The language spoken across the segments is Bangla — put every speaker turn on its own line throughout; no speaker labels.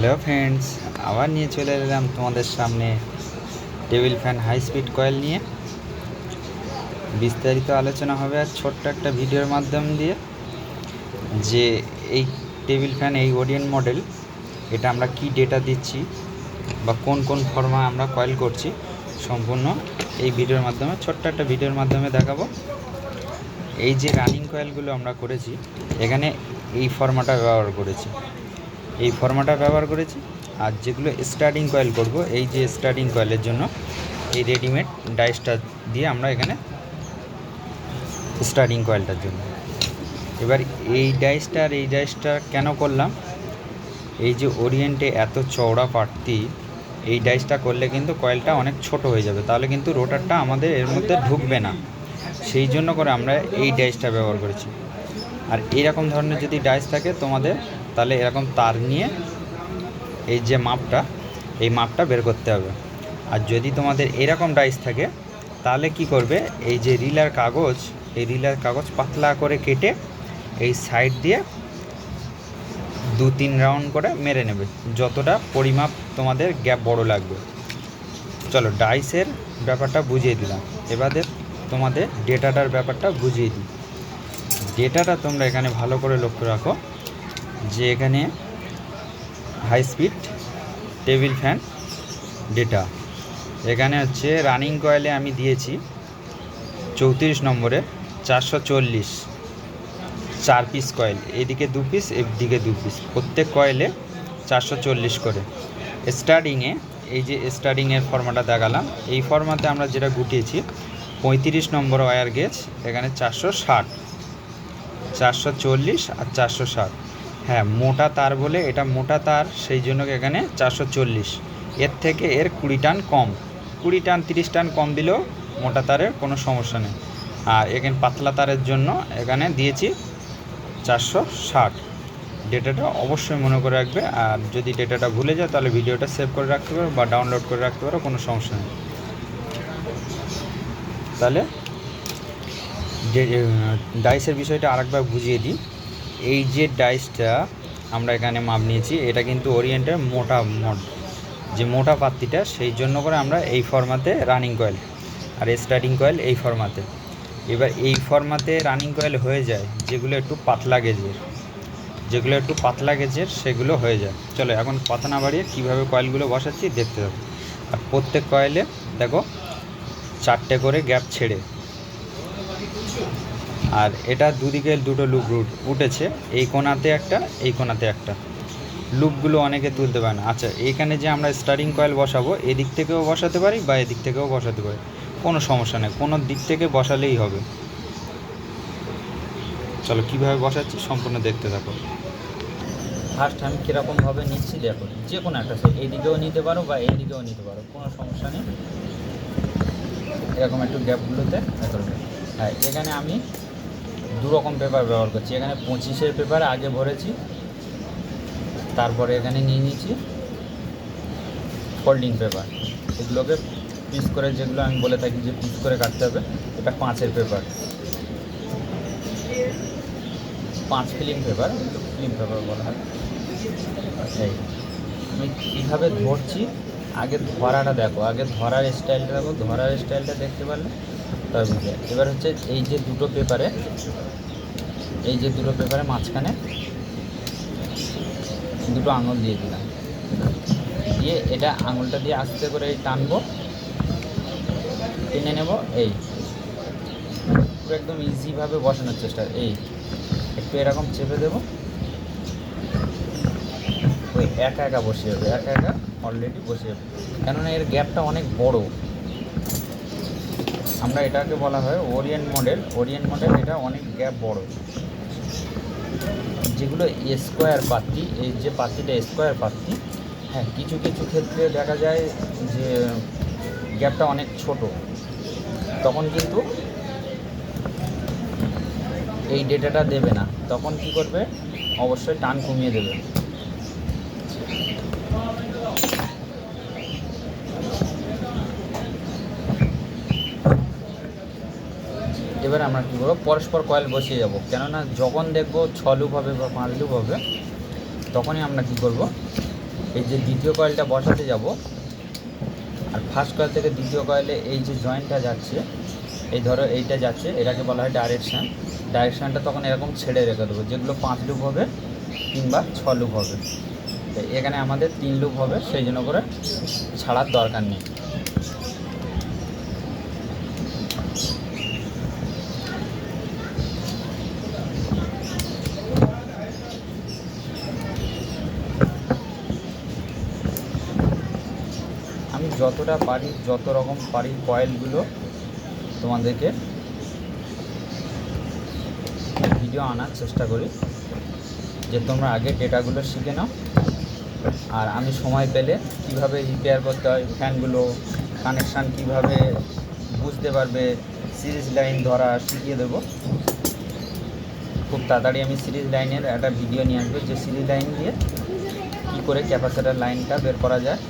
হ্যালো ফ্রেন্ডস, আবার নিয়ে চলে এলাম তোমাদের সামনে table fan high speed coil নিয়ে। বিস্তারিত আলোচনা হবে আর ছোট্ট একটা ভিডিওর মাধ্যম দিয়ে যে এই টেবিল ফ্যান, এই ওরিয়েন্ট মডেল, এটা আমরা কি ডেটা দিচ্ছি বা কোন কোন ফর্মা আমরা কয়েল করছি, সম্পূর্ণ এই ভিডিওর মাধ্যমে, ছোট্ট একটা ভিডিওর মাধ্যমে দেখাবো। এই যে রানিং কয়েলগুলো আমরা করেছি, এখানে এই ফর্মাটা ব্যবহার করেছি। আর যেগুলো স্টার্টিং কয়েল করব, এই যে স্টার্টিং কয়েলের জন্য এই রেডিমেড ডাইসটা দিয়ে আমরা এখানে স্টার্টিং কয়েলটার জন্য। এবার এই ডাইসটা কেন করলাম, এই যে ওরিয়েন্টে এত চওড়া পার্টটি, এই ডাইসটা করলে কিন্তু কয়েলটা অনেক ছোট হয়ে যাবে, তাহলে কিন্তু রোটারটা আমাদের এর মধ্যে ঢুকবে না। সেই জন্য করে আমরা এই ডাইসটা ব্যবহার করেছি। আর এইরকম ধরনের যদি ডাইস থাকে তোমাদের, তাহলে এরকম তার নিয়ে এই যে মাপটা বের করতে হবে। আর যদি তোমাদের এরকম ডাইস থাকে, তাহলে কি করবে, এই যে রিলার কাগজ পাতলা করে কেটে এই সাইড দিয়ে 2-3 রাউন্ড করে মেরে নেবে, যতটা পরিমাপ তোমাদের গ্যাপ বড় লাগবে। চলো, ডাইসের ব্যাপারটা বুঝিয়ে দিলাম, এবারে তোমাদের ডেটাটার ব্যাপারটা বুঝিয়ে দিই। ডেটাটা তোমরা এখানে ভালো করে লক্ষ্য রাখো যে এখানে high speed table fan data, এখানে হচ্ছে রানিং কয়েলে আমি দিয়েছি 34 নম্বরে 440 4 পিস কয়েল, এদিকে 2 পিস, এদিকে 2 পিস, প্রত্যেক কয়েলে 440 করে। স্টার্টিংয়ে এই যে স্টার্টিংয়ের ফর্মাটা দেখালাম, এই ফর্মাতে আমরা যেটা গুটিয়েছি 35 নম্বর ওয়্যার গেজ, এখানে 460, 440 আর 460। হ্যাঁ, মোটা তার বলে এটা মোটা তার, সেই জন্য এখানে 440। এর থেকে এর 20 টান কম, 20 টান 30 টান কম দিলেও মোটা তারের কোনো সমস্যা নেই। আর এখানে পাতলা তারের জন্য এখানে দিয়েছি 460। ডেটাটা অবশ্যই মনে করে রাখবে, আর যদি ডেটাটা ভুলে যাও তাহলে ভিডিওটা সেভ করে রাখতে পারো বা ডাউনলোড করে রাখতে পারো, কোনো সমস্যা নেই। তাহলে ডাইসের বিষয়টা আরেকবার বুঝিয়ে দিই। এই যে ডাইসটা আমরা এখানে মাপ নিয়েছি, এটা কিন্তু ওরিয়েন্টের মোটা পাত্তিটা, সেই জন্য করে আমরা এই ফর্মাতে running coil, are starting coil এই ফর্মাতে। এবার এই ফর্মাতে রানিং কয়েল হয়ে যায় যেগুলো একটু পাতলা গেজের, সেগুলো হয়ে যায়। চলো, এখন কথা না বাড়িয়ে কীভাবে কয়েলগুলো বসাচ্ছি দেখতে হবে। আর প্রত্যেক কয়েলে দেখো 4টে করে গ্যাপ ছেড়ে, আর এটা দুদিকে দুটো লুপ উঠেছে, এই কোণাতে একটা, এই কোণাতে একটা। লুপগুলো অনেকে তুলতে পারে না। আচ্ছা, এইখানে যে আমরা স্টার্টিং কয়েল বসাবো, এদিক থেকেও বসাতে পারি বা এদিক থেকেও বসাতে পারি, কোনো সমস্যা নেই, কোনো দিক থেকে বসালেই হবে। চলো, কীভাবে বসাচ্ছি সম্পূর্ণ দেখতে থাকো। ফার্স্ট আমি কীরকমভাবে নিচ্ছি দেখো, যে কোনো একটা সাইড, এইদিকেও নিতে পারো বা এইদিকেও নিতে পারো, কোনো সমস্যা নেই। এরকম একটু গ্যাপগুলোতে করবে। হ্যাঁ, এখানে আমি 2 রকম পেপার ব্যবহার করছি। এখানে 25-এর পেপার আগে ভরেছি, তারপরে এখানে নিয়ে নিয়েছি ফোল্ডিং পেপার। এগুলোকে পিস করে, যেগুলো আমি বলে থাকি যে পিস করে কাটতে হবে, এটা 5-এর পেপার, 5 ফিলিং পেপার বলা হয়। এই আমি কীভাবে ধরছি, আগে ধরাটা দেখো, আগে ধরার স্টাইলটা দেখো, ধরার স্টাইলটা দেখতে পারলে তবে বুঝে। এবার হচ্ছে এই যে দুটো পেপারে মাঝখানে 2টো আঙুল দিয়ে দিলাম, দিয়ে এটা আঙুলটা দিয়ে আস্তে করে টানবো, টেনে নেব। এই পুরো একদম ইজিভাবে বসানোর চেষ্টা, এই একটু এরকম চেপে দেবো, ওই একা বসে যাবে, অলরেডি বসে যাবে, কেননা এর গ্যাপটা অনেক বড়। আমরা এটাকে বলা হয় ওরিয়েন্ট মডেল। এটা অনেক গ্যাপ বড়। যেগুলো স্কোয়ার পাত্তি, এই যে পাত্তিটা স্কোয়ার পাত্তি, হ্যাঁ, কিছু ক্ষেত্রে দেখা যায় যে গ্যাপটা অনেক ছোট, তখন কিন্তু এই ডেটাটা দেবে না। তখন কি করবে, অবশ্যই টান কমিয়ে দেবে। এবার আমরা কী করবো, পরস্পর কয়েল বসিয়ে যাব, কেননা যখন দেখবো 6 লুপ হবে বা 5 লুপ হবে, তখনই আমরা কী করব, এই যে দ্বিতীয় কয়েলটা বসাতে যাব, আর ফার্স্ট কয়েল থেকে দ্বিতীয় কয়েলে এই যে জয়েন্টটা যাচ্ছে, এই ধরো এইটা যাচ্ছে, এটাকে বলা হয় ডাইরেকশান। ডাইরেকশানটা তখন এরকম ছেড়ে রেখে দেবো, যেগুলো 5 লুপ হবে কিংবা 6 লুপ হবে। তো এখানে আমাদের 3 লুপ হবে, সেই জন্য করে ছাড়ার দরকার নেই। আমি যতটা পারি, যত রকম পারি কয়েলগুলো তোমাদেরকে ভিডিও আনার চেষ্টা করি, যে তোমরা আগে ডেটাগুলো শিখে নাও। আর আমি সময় পেলে কিভাবে রিপেয়ার করতে হয়, ফ্যানগুলো কানেকশান কিভাবে বুঝতে পারবে, সিরিজ লাইন ধরা শিখিয়ে দেবো। খুব তাড়াতাড়ি আমি সিরিজ লাইনের একটা ভিডিও নিয়ে আসবো, যে সিরিজ লাইন দিয়ে কী করে ক্যাপাসিটার লাইনটা বের করা যায়।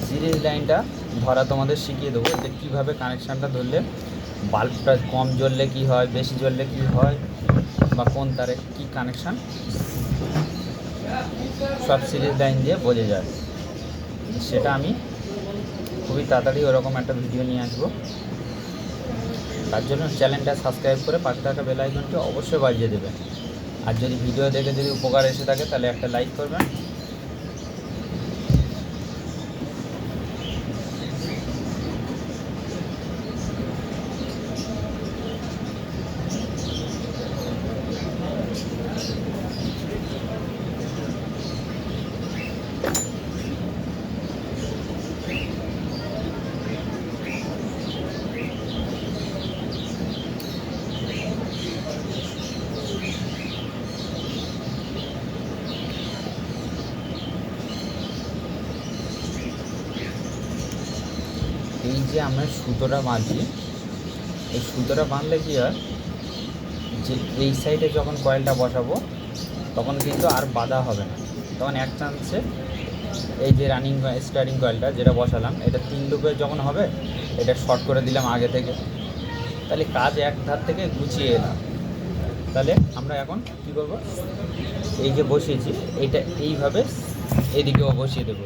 সিরিজ লাইনটা ধরা তোমাদের শিখিয়ে দেবো, যে কীভাবে কানেকশানটা ধরলে বাল্বটা কম জ্বললে কী হয়, বেশি জ্বললে কী হয়, বা কোন তারে কী কানেকশান, সব সিরিজ লাইন দিয়ে বোঝা যায়। সেটা আমি খুবই তাড়াতাড়ি ওরকম একটা ভিডিও নিয়ে আসবো। তার জন্য চ্যানেলটা সাবস্ক্রাইব করে পাশে থাকা বেল আইকনটি অবশ্যই বাজিয়ে দেবেন। আর যদি ভিডিও দেখে যদি উপকার এসে থাকে তাহলে একটা লাইক করবেন। এই যে আমরা সুতোটা বাঁধছি, এই সুতোটা বাঁধলে কী হয়, যে এই সাইডে যখন কয়েলটা বসাবো তখন কিন্তু আর বাঁধা হবে না। তখন এক চান্সে এই যে রানিং স্টার্টিং কয়েলটা যেটা বসালাম, এটা 3 লুপে যখন হবে, এটা শর্ট করে দিলাম আগে থেকে, তাহলে কাজ এক ধার থেকে গুছিয়ে এলাম। তাহলে আমরা এখন কী করবো, এই যে বসিয়েছি এইটা এইভাবে এদিকেও বসিয়ে দেবো।